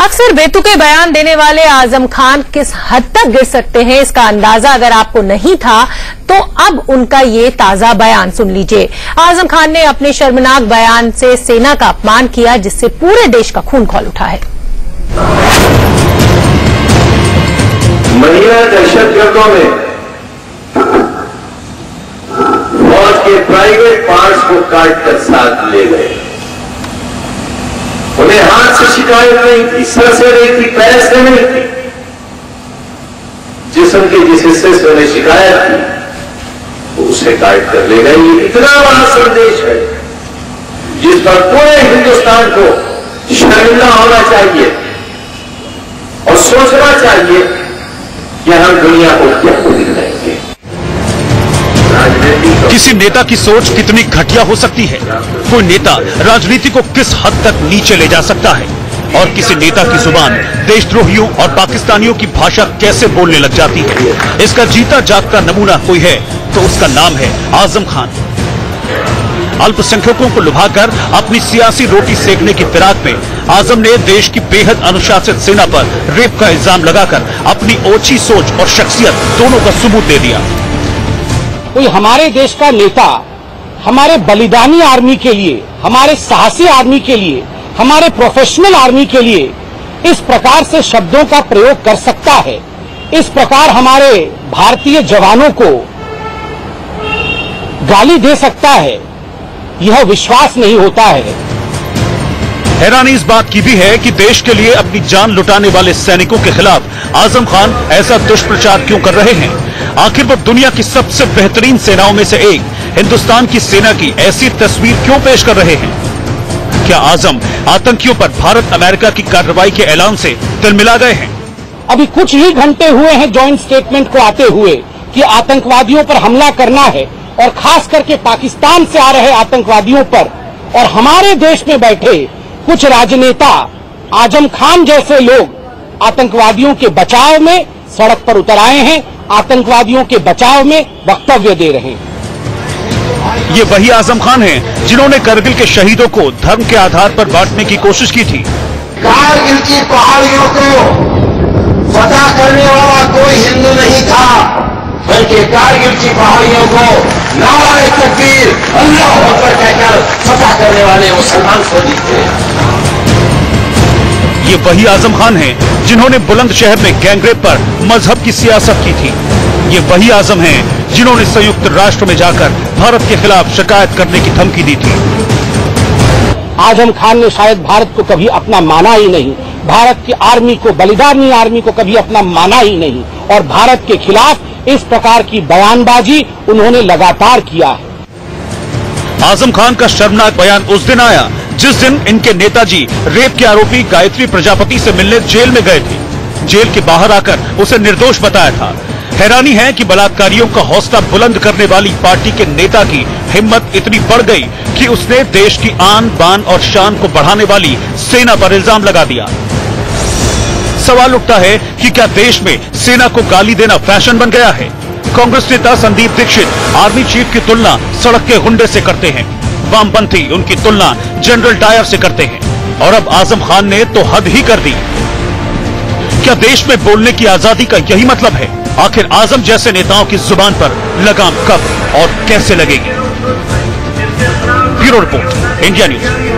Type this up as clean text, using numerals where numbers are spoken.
अक्सर बेतुके बयान देने वाले आजम खान किस हद तक गिर सकते हैं, इसका अंदाजा अगर आपको नहीं था तो अब उनका ये ताजा बयान सुन लीजिए। आजम खान ने अपने शर्मनाक बयान से सेना का अपमान किया, जिससे पूरे देश का खून खौल उठा है। महिला दहशतगर्दों ने फौज के प्राइवेट पार्ट्स को काट कर साथ ले गए। उन्हें हाथ से शिकायत नहीं थी, सर से नहीं थी, पैर से नहीं थी। जिस्म के जिस हिस्से से उन्हें शिकायत थी वो उसे काट कर ले गए। ये इतना बड़ा संदेश है जिस पर पूरे हिंदुस्तान को शर्मिंदा होना चाहिए और सोचना चाहिए कि हम दुनिया को क्या दिखाएंगे। किसी नेता की सोच कितनी घटिया हो सकती है, कोई नेता राजनीति को किस हद तक नीचे ले जा सकता है, और किसी नेता की जुबान देशद्रोहियों और पाकिस्तानियों की भाषा कैसे बोलने लग जाती है। इसका जीता जागता नमूना कोई है तो उसका नाम है आजम खान। अल्पसंख्यकों को लुभाकर अपनी सियासी रोटी सेकने की फिराक में आजम ने देश की बेहद अनुशासित सेना पर रेप का इल्जाम लगाकर अपनी ओछी सोच और शख्सियत दोनों का सबूत दे दिया। कोई हमारे देश का नेता हमारे बलिदानी आर्मी के लिए, हमारे साहसी आर्मी के लिए, हमारे प्रोफेशनल आर्मी के लिए इस प्रकार से शब्दों का प्रयोग कर सकता है, इस प्रकार हमारे भारतीय जवानों को गाली दे सकता है, यह विश्वास नहीं होता है। हैरानी इस बात की भी है कि देश के लिए अपनी जान लुटाने वाले सैनिकों के खिलाफ आजम खान ऐसा दुष्प्रचार क्यों कर रहे हैं। आखिर वो दुनिया की सबसे बेहतरीन सेनाओं में से एक हिंदुस्तान की सेना की ऐसी तस्वीर क्यों पेश कर रहे हैं। क्या आजम आतंकियों पर भारत अमेरिका की कार्रवाई के ऐलान से तिलमिला गए हैं। अभी कुछ ही घंटे हुए हैं जॉइंट स्टेटमेंट को आते हुए कि आतंकवादियों पर हमला करना है, और खास करके पाकिस्तान से आ रहे आतंकवादियों पर। और हमारे देश में बैठे कुछ राजनेता आजम खान जैसे लोग आतंकवादियों के बचाव में सड़क पर उतर आए हैं, आतंकवादियों के बचाव में वक्तव्य दे रहे हैं। ये वही आजम खान हैं जिन्होंने करगिल के शहीदों को धर्म के आधार पर बांटने की कोशिश की थी। कारगिल की पहाड़ियों को फतह करने वाला कोई हिंदू नहीं था, बल्कि कारगिल की पहाड़ियों को नारे तकबीर अल्लाह अकबर कहकर फतह करने वाले मुसलमान फौजी थे। ये वही आजम खान हैं जिन्होंने बुलंदशहर में गैंगरेप पर मजहब की सियासत की थी। ये वही आजम हैं जिन्होंने संयुक्त राष्ट्र में जाकर भारत के खिलाफ शिकायत करने की धमकी दी थी। आजम खान ने शायद भारत को कभी अपना माना ही नहीं, भारत की आर्मी को, बलिदानी आर्मी को कभी अपना माना ही नहीं, और भारत के खिलाफ इस प्रकार की बयानबाजी उन्होंने लगातार किया है। आजम खान का शर्मनाक बयान उस दिन आया जिस दिन इनके नेताजी रेप के आरोपी गायत्री प्रजापति से मिलने जेल में गए थे। जेल के बाहर आकर उसे निर्दोष बताया था। हैरानी है कि बलात्कारियों का हौसला बुलंद करने वाली पार्टी के नेता की हिम्मत इतनी बढ़ गई कि उसने देश की आन बान और शान को बढ़ाने वाली सेना पर इल्जाम लगा दिया। सवाल उठता है कि क्या देश में सेना को गाली देना फैशन बन गया है। कांग्रेस नेता संदीप दीक्षित आर्मी चीफ की तुलना सड़क के गुंडे से करते हैं, वामपंथी उनकी तुलना जनरल डायर से करते हैं, और अब आजम खान ने तो हद ही कर दी। क्या देश में बोलने की आजादी का यही मतलब है। आखिर आजम जैसे नेताओं की जुबान पर लगाम कब और कैसे लगेगी। Bureau report, India news.